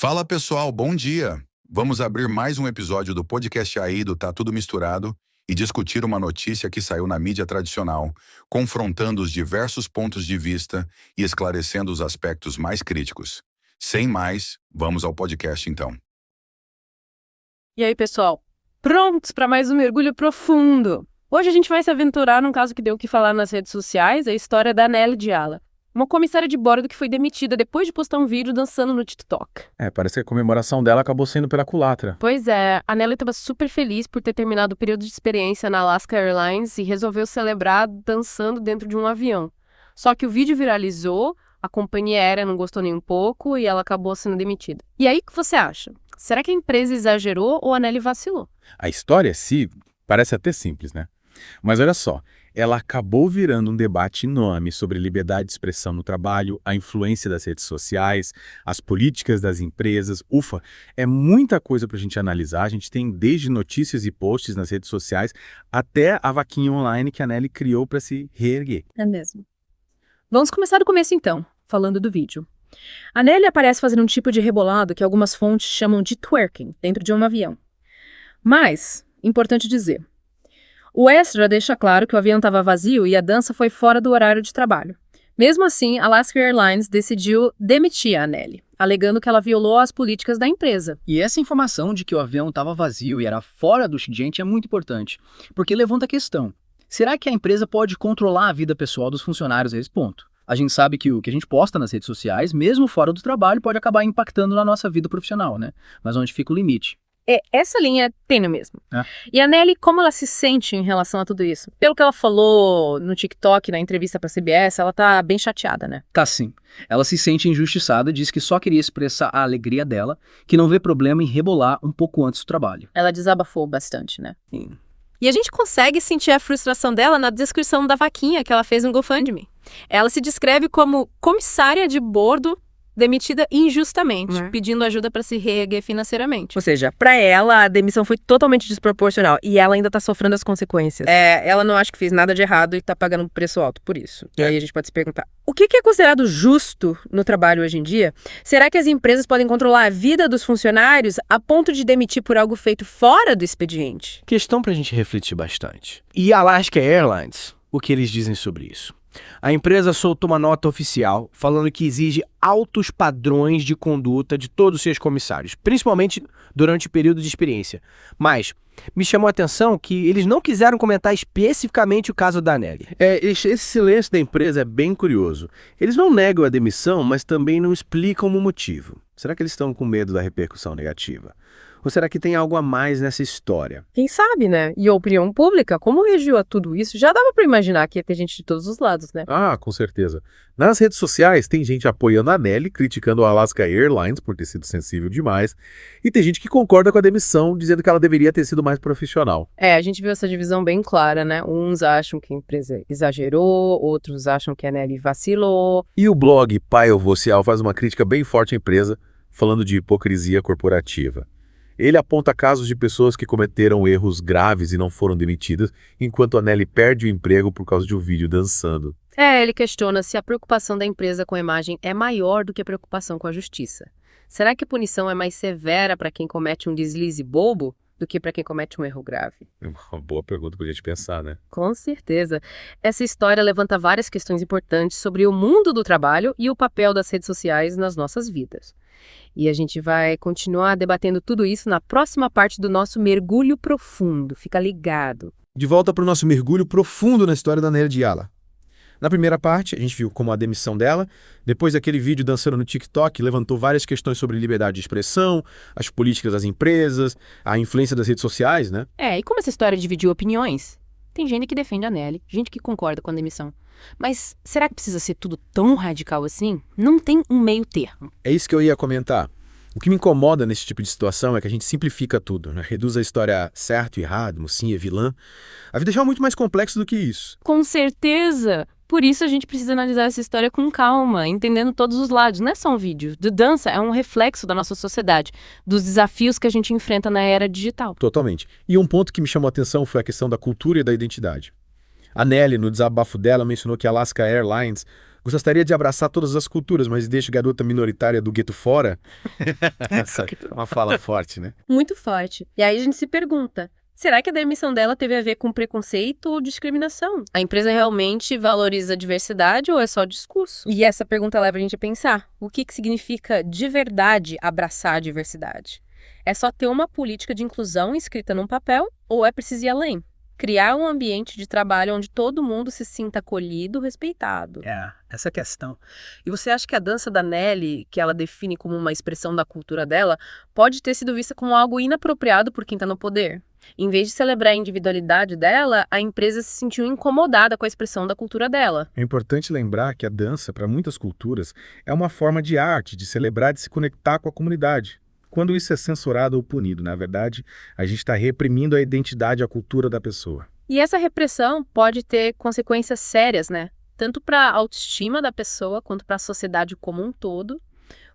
Fala pessoal, bom dia! Vamos abrir mais um episódio do podcast aí do Tá Tudo Misturado e discutir uma notícia que saiu na mídia tradicional, confrontando os diversos pontos de vista e esclarecendo os aspectos mais críticos. Sem mais, vamos ao podcast então. E aí, pessoal? Prontos para mais um mergulho profundo? Hoje a gente vai se aventurar num caso que deu o que falar nas redes sociais, a história da Nelly Diala, uma comissária de bordo que foi demitida depois de postar um vídeo dançando no TikTok. Parece que a comemoração dela acabou sendo pela culatra. Pois é, a Nelly estava super feliz por ter terminado o período de experiência na Alaska Airlines e resolveu celebrar dançando dentro de um avião. Só que o vídeo viralizou, a companhia aérea não gostou nem um pouco e ela acabou sendo demitida. E aí, o que você acha? Será que a empresa exagerou ou a Nelly vacilou? A história em si parece até simples, né? Mas olha só, ela acabou virando um debate enorme sobre liberdade de expressão no trabalho, a influência das redes sociais, as políticas das empresas. Ufa, é muita coisa para a gente analisar. A gente tem desde notícias e posts nas redes sociais até a vaquinha online que a Nelly criou para se reerguer. É mesmo. Vamos começar do começo então, falando do vídeo. A Nelly aparece fazendo um tipo de rebolado que algumas fontes chamam de twerking, dentro de um avião. Mas, importante dizer, o extra deixa claro que o avião estava vazio e a dança foi fora do horário de trabalho. Mesmo assim, a Alaska Airlines decidiu demitir a Nelly, alegando que ela violou as políticas da empresa. E essa informação de que o avião estava vazio e era fora do expediente é muito importante, porque levanta a questão. Será que a empresa pode controlar a vida pessoal dos funcionários a esse ponto? A gente sabe que o que a gente posta nas redes sociais, mesmo fora do trabalho, pode acabar impactando na nossa vida profissional, né? Mas onde fica o limite? Essa linha é tênue mesmo. É. E a Nelly, como ela se sente em relação a tudo isso? Pelo que ela falou no TikTok, na entrevista pra CBS, ela tá bem chateada, né? Tá sim. Ela se sente injustiçada, diz que só queria expressar a alegria dela, que não vê problema em rebolar um pouco antes do trabalho. Ela desabafou bastante, né? Sim. E a gente consegue sentir a frustração dela na descrição da vaquinha que ela fez no GoFundMe. Ela se descreve como comissária de bordo demitida injustamente, pedindo ajuda para se reerguer financeiramente. Ou seja, para ela, a demissão foi totalmente desproporcional e ela ainda tá sofrendo as consequências. Ela não acha que fez nada de errado e tá pagando um preço alto por isso. E aí a gente pode se perguntar, o que é considerado justo no trabalho hoje em dia? Será que as empresas podem controlar a vida dos funcionários a ponto de demitir por algo feito fora do expediente? Questão pra gente refletir bastante. E a Alaska Airlines, o que eles dizem sobre isso? A empresa soltou uma nota oficial falando que exige altos padrões de conduta de todos os seus comissários, principalmente durante o período de experiência. Mas me chamou a atenção que eles não quiseram comentar especificamente o caso da Nelly. Esse silêncio da empresa é bem curioso. Eles não negam a demissão, mas também não explicam o motivo. Será que eles estão com medo da repercussão negativa? Ou será que tem algo a mais nessa história? Quem sabe, né? E a opinião pública, como reagiu a tudo isso, já dava para imaginar que ia ter gente de todos os lados, né? Ah, com certeza. Nas redes sociais tem gente apoiando a Nelly, criticando a Alaska Airlines por ter sido sensível demais, e tem gente que concorda com a demissão, dizendo que ela deveria ter sido mais profissional. A gente viu essa divisão bem clara, né? Uns acham que a empresa exagerou, outros acham que a Nelly vacilou. E o blog Pai Eu Vou Cial faz uma crítica bem forte à empresa, falando de hipocrisia corporativa. Ele aponta casos de pessoas que cometeram erros graves e não foram demitidas, enquanto a Nelly perde o emprego por causa de um vídeo dançando. Ele questiona se a preocupação da empresa com a imagem é maior do que a preocupação com a justiça. Será que a punição é mais severa para quem comete um deslize bobo do que para quem comete um erro grave? É uma boa pergunta pra gente pensar, né? Com certeza. Essa história levanta várias questões importantes sobre o mundo do trabalho e o papel das redes sociais nas nossas vidas. E a gente vai continuar debatendo tudo isso na próxima parte do nosso mergulho profundo. Fica ligado. De volta para o nosso mergulho profundo na história da Nelly Diala. Na primeira parte, a gente viu como a demissão dela, depois daquele vídeo dançando no TikTok, levantou várias questões sobre liberdade de expressão, as políticas das empresas, a influência das redes sociais, né? E como essa história dividiu opiniões? Tem gente que defende a Nelly, gente que concorda com a demissão. Mas será que precisa ser tudo tão radical assim? Não tem um meio termo. É isso que eu ia comentar. O que me incomoda nesse tipo de situação é que a gente simplifica tudo, né? Reduz a história certo e errado, mocinha e vilã. A vida já é muito mais complexa do que isso. Com certeza! Por isso a gente precisa analisar essa história com calma, entendendo todos os lados. Não é só um vídeo. The Dança é um reflexo da nossa sociedade, dos desafios que a gente enfrenta na era digital. Totalmente. E um ponto que me chamou a atenção foi a questão da cultura e da identidade. A Nelly, no desabafo dela, mencionou que a Alaska Airlines Gostaria de abraçar todas as culturas, mas deixo garota minoritária do gueto fora? Essa é uma fala forte, né? Muito forte. E aí a gente se pergunta, será que a demissão dela teve a ver com preconceito ou discriminação? A empresa realmente valoriza a diversidade ou é só discurso? E essa pergunta leva a gente a pensar, o que significa de verdade abraçar a diversidade? É só ter uma política de inclusão escrita num papel ou é preciso ir além? Criar um ambiente de trabalho onde todo mundo se sinta acolhido, respeitado. Essa é a questão. E você acha que a dança da Nelly, que ela define como uma expressão da cultura dela, pode ter sido vista como algo inapropriado por quem está no poder? Em vez de celebrar a individualidade dela, a empresa se sentiu incomodada com a expressão da cultura dela. É importante lembrar que a dança, para muitas culturas, é uma forma de arte, de celebrar, de se conectar com a comunidade. Quando isso é censurado ou punido, na verdade, a gente está reprimindo a identidade e a cultura da pessoa. E essa repressão pode ter consequências sérias, né? Tanto para a autoestima da pessoa quanto para a sociedade como um todo.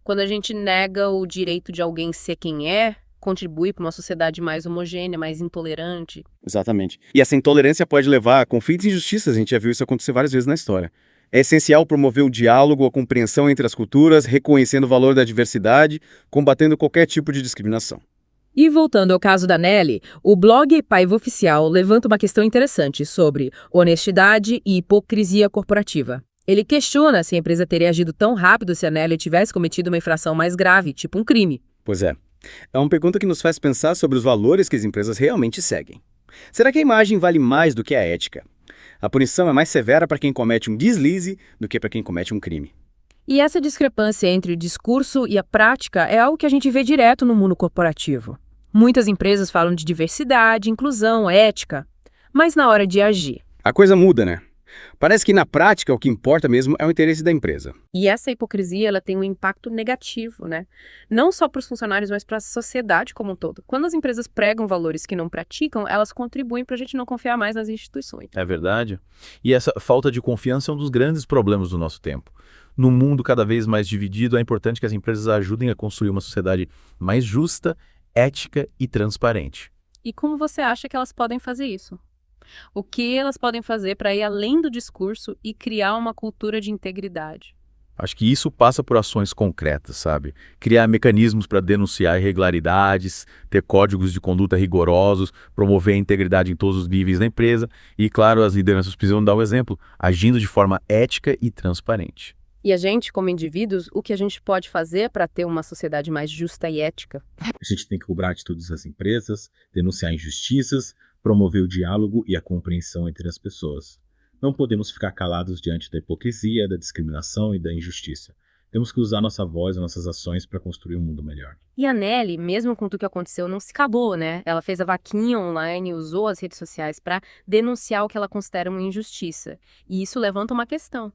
Quando a gente nega o direito de alguém ser quem é, contribui para uma sociedade mais homogênea, mais intolerante. Exatamente. E essa intolerância pode levar a conflitos e injustiças, a gente já viu isso acontecer várias vezes na história. É essencial promover o diálogo, a compreensão entre as culturas, reconhecendo o valor da diversidade, combatendo qualquer tipo de discriminação. E voltando ao caso da Nelly, o blog Paiva Oficial levanta uma questão interessante sobre honestidade e hipocrisia corporativa. Ele questiona se a empresa teria agido tão rápido se a Nelly tivesse cometido uma infração mais grave, tipo um crime. Pois é. É uma pergunta que nos faz pensar sobre os valores que as empresas realmente seguem. Será que a imagem vale mais do que a ética? A punição é mais severa para quem comete um deslize do que para quem comete um crime. E essa discrepância entre o discurso e a prática é algo que a gente vê direto no mundo corporativo. Muitas empresas falam de diversidade, inclusão, ética, mas na hora de agir. A coisa muda, né? Parece que na prática o que importa mesmo é o interesse da empresa. E essa hipocrisia, ela tem um impacto negativo, né? Não só para os funcionários, mas para a sociedade como um todo. Quando as empresas pregam valores que não praticam, elas contribuem para a gente não confiar mais nas instituições. É verdade. E essa falta de confiança é um dos grandes problemas do nosso tempo. No mundo cada vez mais dividido, é importante que as empresas ajudem a construir uma sociedade mais justa, ética e transparente. E como você acha que elas podem fazer isso? O que elas podem fazer para ir além do discurso e criar uma cultura de integridade? Acho que isso passa por ações concretas, sabe? Criar mecanismos para denunciar irregularidades, ter códigos de conduta rigorosos, promover a integridade em todos os níveis da empresa e, claro, as lideranças precisam dar o exemplo, agindo de forma ética e transparente. E a gente, como indivíduos, o que a gente pode fazer para ter uma sociedade mais justa e ética? A gente tem que cobrar atitudes das empresas, denunciar injustiças, promover o diálogo e a compreensão entre as pessoas. Não podemos ficar calados diante da hipocrisia, da discriminação e da injustiça. Temos que usar nossa voz e nossas ações para construir um mundo melhor. E a Nelly, mesmo com tudo que aconteceu, não se acabou, né? Ela fez a vaquinha online, usou as redes sociais para denunciar o que ela considera uma injustiça. E isso levanta uma questão.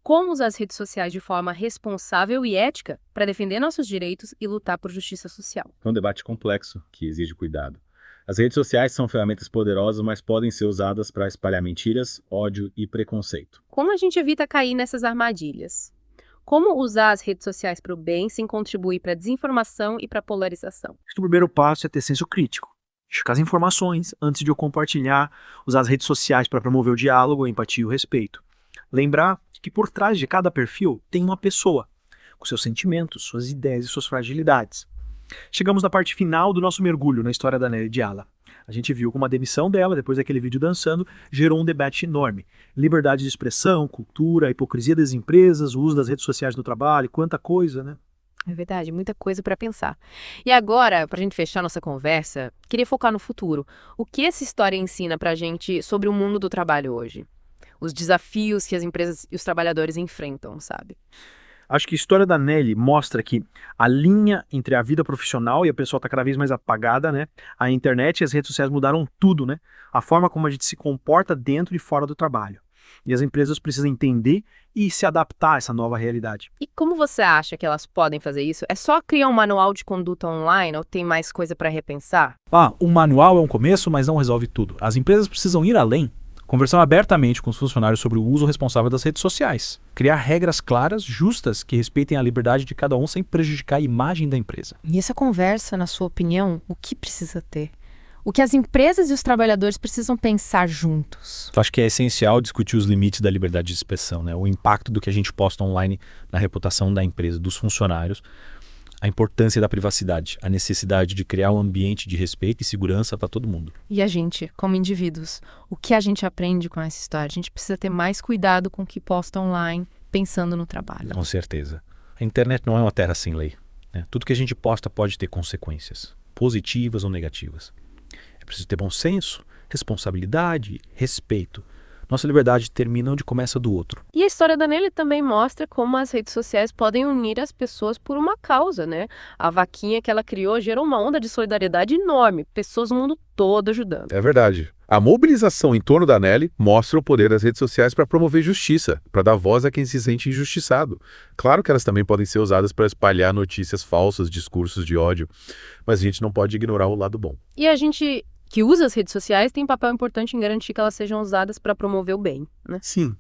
Como usar as redes sociais de forma responsável e ética para defender nossos direitos e lutar por justiça social? É um debate complexo que exige cuidado. As redes sociais são ferramentas poderosas, mas podem ser usadas para espalhar mentiras, ódio e preconceito. Como a gente evita cair nessas armadilhas? Como usar as redes sociais para o bem sem contribuir para a desinformação e para a polarização? Acho que o primeiro passo é ter senso crítico. Checar as informações antes de eu compartilhar, usar as redes sociais para promover o diálogo, a empatia e o respeito. Lembrar que por trás de cada perfil tem uma pessoa, com seus sentimentos, suas ideias e suas fragilidades. Chegamos na parte final do nosso mergulho na história da Nelly Diala. A gente viu como a demissão dela, depois daquele vídeo dançando, gerou um debate enorme. Liberdade de expressão, cultura, a hipocrisia das empresas, o uso das redes sociais no trabalho, quanta coisa, né? É verdade, muita coisa para pensar. E agora, para a gente fechar nossa conversa, queria focar no futuro. O que essa história ensina para a gente sobre o mundo do trabalho hoje? Os desafios que as empresas e os trabalhadores enfrentam, sabe? Acho que a história da Nelly mostra que a linha entre a vida profissional e a pessoa está cada vez mais apagada, né? A internet e as redes sociais mudaram tudo, né? A forma como a gente se comporta dentro e fora do trabalho. E as empresas precisam entender e se adaptar a essa nova realidade. E como você acha que elas podem fazer isso? É só criar um manual de conduta online ou tem mais coisa para repensar? Um manual é um começo, mas não resolve tudo. As empresas precisam ir além. Conversar abertamente com os funcionários sobre o uso responsável das redes sociais. Criar regras claras, justas, que respeitem a liberdade de cada um sem prejudicar a imagem da empresa. E essa conversa, na sua opinião, o que precisa ter? o que as empresas e os trabalhadores precisam pensar juntos. Eu acho que é essencial discutir os limites da liberdade de expressão, né? O impacto do que a gente posta online na reputação da empresa, dos funcionários, a importância da privacidade, a necessidade de criar um ambiente de respeito e segurança para todo mundo. E a gente, como indivíduos, o que a gente aprende com essa história? A gente precisa ter mais cuidado com o que posta online, pensando no trabalho. Com certeza. A internet não é uma terra sem lei, né? Tudo que a gente posta pode ter consequências, positivas ou negativas. É preciso ter bom senso, responsabilidade, respeito. Nossa liberdade termina onde começa do outro. E a história da Nelly também mostra como as redes sociais podem unir as pessoas por uma causa, né? A vaquinha que ela criou gerou uma onda de solidariedade enorme, pessoas no mundo todo ajudando. É verdade. A mobilização em torno da Nelly mostra o poder das redes sociais para promover justiça, para dar voz a quem se sente injustiçado. Claro que elas também podem ser usadas para espalhar notícias falsas, discursos de ódio, mas a gente não pode ignorar o lado bom. E a gente que usa as redes sociais tem um papel importante em garantir que elas sejam usadas para promover o bem, né? Sim,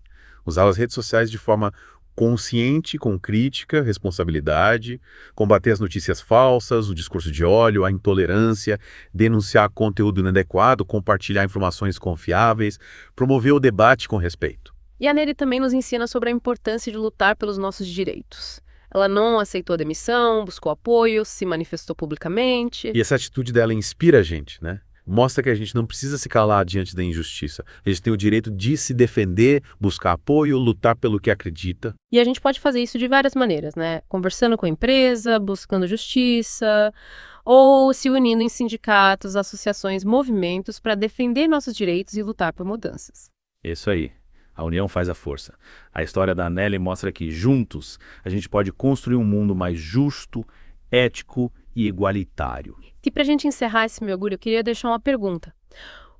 usar as redes sociais de forma consciente, com crítica, responsabilidade, combater as notícias falsas, o discurso de ódio, a intolerância, denunciar conteúdo inadequado, compartilhar informações confiáveis, promover o debate com respeito. E a Nelly também nos ensina sobre a importância de lutar pelos nossos direitos. Ela não aceitou a demissão, buscou apoio, se manifestou publicamente. E essa atitude dela inspira a gente, né? Mostra que a gente não precisa se calar diante da injustiça. A gente tem o direito de se defender, buscar apoio, lutar pelo que acredita. E a gente pode fazer isso de várias maneiras, né? Conversando com a empresa, buscando justiça, ou se unindo em sindicatos, associações, movimentos para defender nossos direitos e lutar por mudanças. Isso aí. A união faz a força. A história da Nelly mostra que, juntos, a gente pode construir um mundo mais justo, ético e igualitário. E para a gente encerrar esse mergulho, eu queria deixar uma pergunta.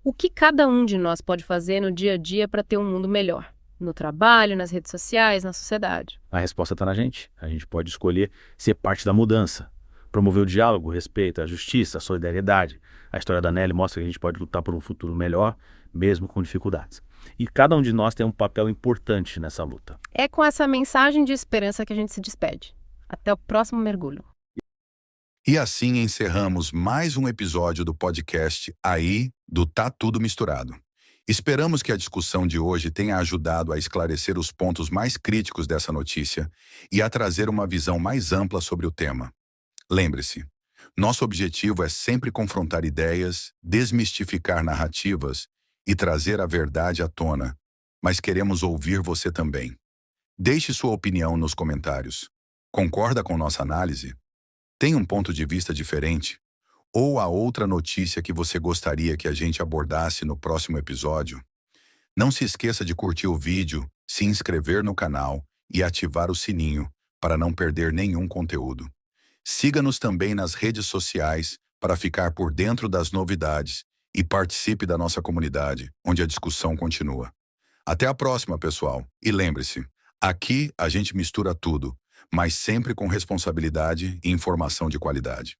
O que cada um de nós pode fazer no dia a dia para ter um mundo melhor? No trabalho, nas redes sociais, na sociedade? A resposta está na gente. A gente pode escolher ser parte da mudança. Promover o diálogo, o respeito, a justiça, a solidariedade. A história da Nelly mostra que a gente pode lutar por um futuro melhor, mesmo com dificuldades. E cada um de nós tem um papel importante nessa luta. É com essa mensagem de esperança que a gente se despede. Até o próximo mergulho. E assim encerramos mais um episódio do podcast Aí do Tá Tudo Misturado. Esperamos que a discussão de hoje tenha ajudado a esclarecer os pontos mais críticos dessa notícia e a trazer uma visão mais ampla sobre o tema. Lembre-se, nosso objetivo é sempre confrontar ideias, desmistificar narrativas e trazer a verdade à tona, mas queremos ouvir você também. Deixe sua opinião nos comentários. Concorda com nossa análise? Tem um ponto de vista diferente? Ou há outra notícia que você gostaria que a gente abordasse no próximo episódio? Não se esqueça de curtir o vídeo, se inscrever no canal e ativar o sininho para não perder nenhum conteúdo. Siga-nos também nas redes sociais para ficar por dentro das novidades e participe da nossa comunidade, onde a discussão continua. Até a próxima, pessoal. E lembre-se, aqui a gente mistura tudo, mas sempre com responsabilidade e informação de qualidade.